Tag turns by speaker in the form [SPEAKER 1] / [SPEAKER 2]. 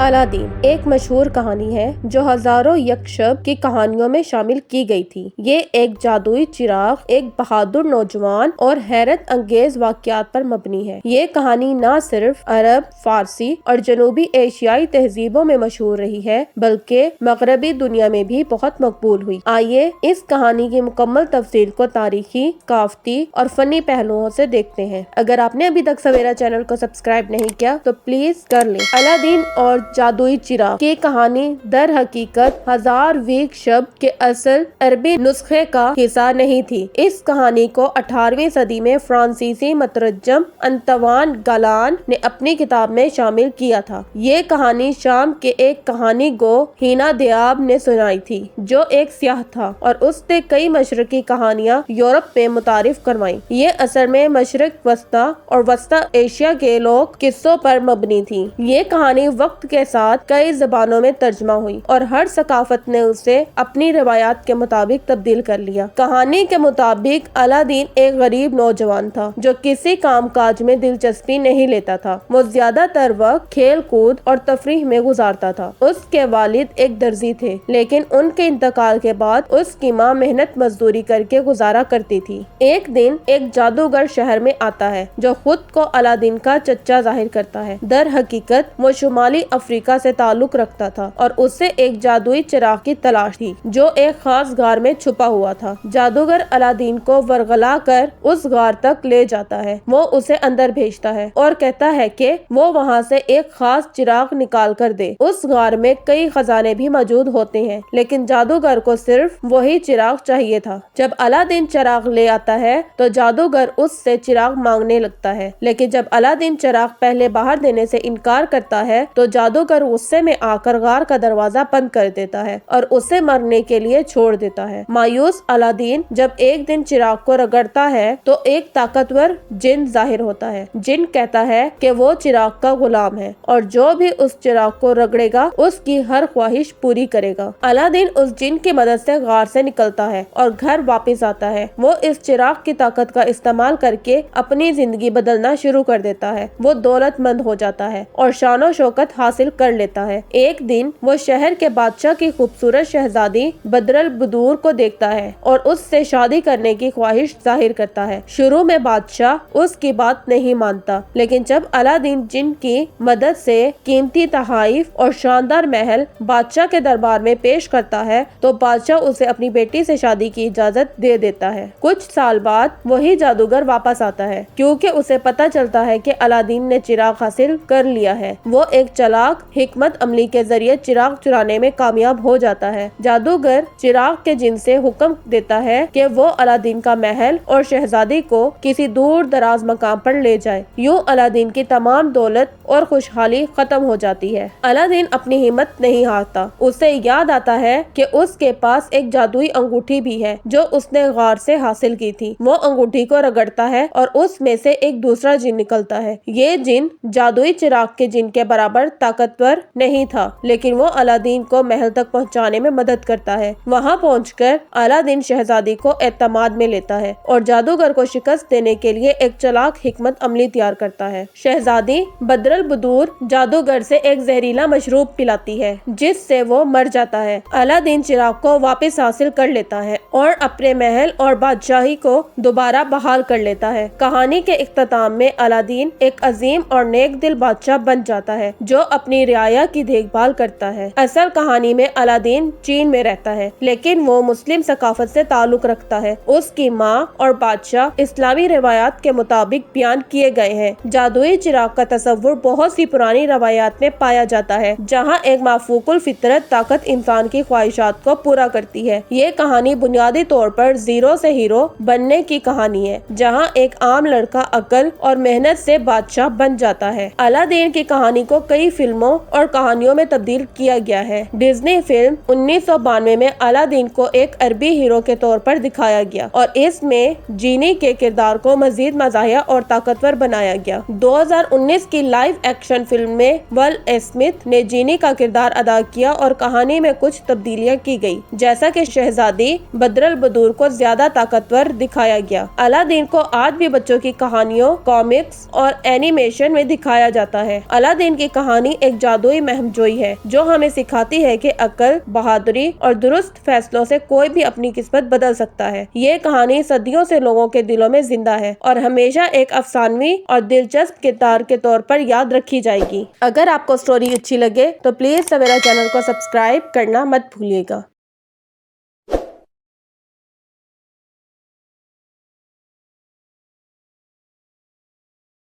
[SPEAKER 1] Aladdin एक मशहूर कहानी है जो हजारों یک शब की कहानियों में शामिल की गई थी। ये एक जादुई चिराग, एक बहादुर नौजवान और हैरत अंगेज वाकयात पर मबनी है। ये कहानी न सिर्फ अरब, फारसी और जनूबी एशियाई तहजीबों में मशहूर रही है बल्कि मगरबी दुनिया में भी बहुत मकबूल हुई। आइए इस कहानी की मुकम्मल तफसील को तारीखी, काफती और फनी पहलुओं से देखते हैं। अगर आपने अभी तक सवेरा चैनल को सब्सक्राइब नहीं किया तो प्लीज कर लें। अलादीन और जादुई चिराग की कहानी दर हकीकत हजार वीक शब के असल अरबी नुस्खे का हिस्सा नहीं थी। इस कहानी को 18वीं सदी में फ्रांसीसी मतरजम अंतवान गालान ने अपनी किताब में शामिल किया था। ये कहानी शाम के एक कहानी गो हीना दियाब ने सुनाई थी जो एक सियाह था और उसने कई मशरकी कहानियां यूरोप में मुतारिफ करवाई। ये असल में मशरक वस्ता और वस्ता एशिया के लोक किस्सों पर मबनी थी। ये कहानी वक्त के साथ कई ज़बानों में तर्जमा हुई और हर सकाफत ने उसे अपनी रिवायात के मुताबिक तब्दील कर लिया। कहानी के मुताबिक अलादीन एक गरीब नौजवान था जो किसी काम काज में दिलचस्पी नहीं लेता था। वो ज्यादातर वक्त खेल कूद और तफरीह में गुजारता था। उसके वालिद एक दर्जी थे लेकिन उनके इंतकाल के बाद उसकी माँ मेहनत मजदूरी करके गुजारा करती थी। एक दिन एक जादूगर शहर में आता है जो खुद को अलादीन का चच्चा जाहिर करता है। दर हकीकत वो शुमाली अफ्रीका से ताल्लुक रखता था और उसे एक जादुई चिराग की तलाश थी जो एक खास गार में छुपा हुआ था। जादूगर अलादीन को वरगला कर उस गार तक ले जाता है। वो उसे अंदर भेजता है और कहता है कि वो वहाँ से एक खास चिराग निकाल कर दे। उस गार में कई खजाने भी मौजूद होते हैं लेकिन जादूगर को सिर्फ वही चिराग चाहिए था। जब अलादीन चिराग ले आता है तो जादूगर उससे चिराग मांगने लगता है लेकिन जब अलादीन चिराग पहले बाहर देने से इनकार करता है तो जादूगर गुस्से में आकर गार का दरवाजा बंद कर देता है और उसे मरने के लिए छोड़ देता है। मायूस अलादीन जब एक दिन चिराग को रगड़ता है तो एक ताकतवर जिन जाहिर होता है। जिन कहता है कि वो चिराग का गुलाम है और जो भी उस चिराग को रगड़ेगा उसकी हर ख्वाहिश पूरी करेगा। अलादीन उस जिन की मदद से गार से निकलता है और घर वापस आता है। वो इस चिराग की ताकत का इस्तेमाल करके अपनी जिंदगी बदलना शुरू कर देता है। वो दौलतमंद हो जाता है और शानो शौकत हासिल कर लेता है। एक दिन वो शहर के बादशाह की खूबसूरत शहजादी बदरल बदूर को देखता है और उससे शादी करने की ख्वाहिश जाहिर करता है। शुरू में बादशाह उसकी बात नहीं मानता लेकिन जब अलादीन जिन की मदद से कीमती तहाइफ और शानदार महल बादशाह के दरबार में पेश करता है तो बादशाह उसे अपनी बेटी से शादी की इजाजत दे देता है। कुछ साल बाद वही जादूगर वापस आता है क्योंकि उसे पता चलता है कि अलादीन ने चिराग हासिल कर लिया है। वो एक चालाक हिकमत अमली के जरिए चिराग चुराने में कामयाब हो जाता है। जादूगर चिराग के जिन से हुक्म देता है कि वो अलादीन का महल और शहजादी को किसी दूर दराज मकाम पर ले जाए। यूं अलादीन की तमाम दौलत और खुशहाली खत्म हो जाती है। अलादीन अपनी हिम्मत नहीं हारता। उसे याद आता है कि उसके पास एक जादुई अंगूठी भी है जो उसने गार से हासिल की थी। वो अंगूठी को रगड़ता है और उसमें से एक दूसरा जिन निकलता है। ये जिन जादुई चिराग के जिन के बराबर ताकतवर नहीं था लेकिन वो अलादीन को महल तक पहुंचाने में मदद करता है। वहां पहुंचकर अलादीन शहजादी को एतमाद में लेता है और जादूगर को शिकस्त देने के लिए एक चालाक हिकमत अमली तैयार करता है। शहजादी बदरल बदूर जादूगर से एक जहरीला मशरूब पिलाती है जिससे वो मर जाता है। अलादीन चिराग को वापस हासिल कर लेता है और अपने महल और बादशाही को दोबारा बहाल कर लेता है। कहानी के इख्तिताम में अलादीन एक अजीम और नेक दिल बादशाह बन जाता है जो अपनी रियाया की देखभाल करता है। असल कहानी में अलादीन चीन में रहता है लेकिन वो मुस्लिम सकाफत से ताल्लुक रखता है। उसकी माँ और बादशाह इस्लामी रिवायात के मुताबिक बयान किए गए हैं। जादुई चिराग का तस्वुर बहुत सी पुरानी रवायात में पाया जाता है जहाँ एक माफूकुल फितरत ताकत इंसान की ख्वाहिशात को पूरा करती है। ये कहानी बुनियादी तौर पर जीरो से हीरो बनने की कहानी है जहाँ एक आम लड़का अकल और मेहनत से बादशाह बन जाता है। अलादीन की कहानी को कई फिल्मों और कहानियों में तब्दील किया गया है। डिज्नी फिल्म 1992 में अलादीन को एक अरबी हीरो के तौर पर दिखाया गया और इसमें जीनी के किरदार को मजीद मज़ाहिया और ताकतवर बनाया गया। 2019 की लाइव एक्शन फिल्म में वल स्मिथ ने जीनी का किरदार अदा किया और कहानी में कुछ तब्दीलियां की गई जैसा कि शहजादी बदरल बदूर को ज्यादा ताकतवर दिखाया गया। अलादीन को आज भी बच्चों की कहानियों, कॉमिक्स और एनिमेशन में दिखाया जाता है। अलादीन की कहानी ایک جادوئی مہم جوئی ہے جو ہمیں سکھاتی ہے کہ عقل، بہادری اور درست فیصلوں سے کوئی بھی اپنی قسمت بدل سکتا ہے۔ یہ کہانی صدیوں سے لوگوں کے دلوں میں زندہ ہے اور ہمیشہ ایک افسانوی اور دلچسپ کردار کے طور پر یاد رکھی جائے گی۔ اگر آپ کو اسٹوری اچھی لگے تو پلیز سویرا چینل کو سبسکرائب کرنا مت بھولیے گا۔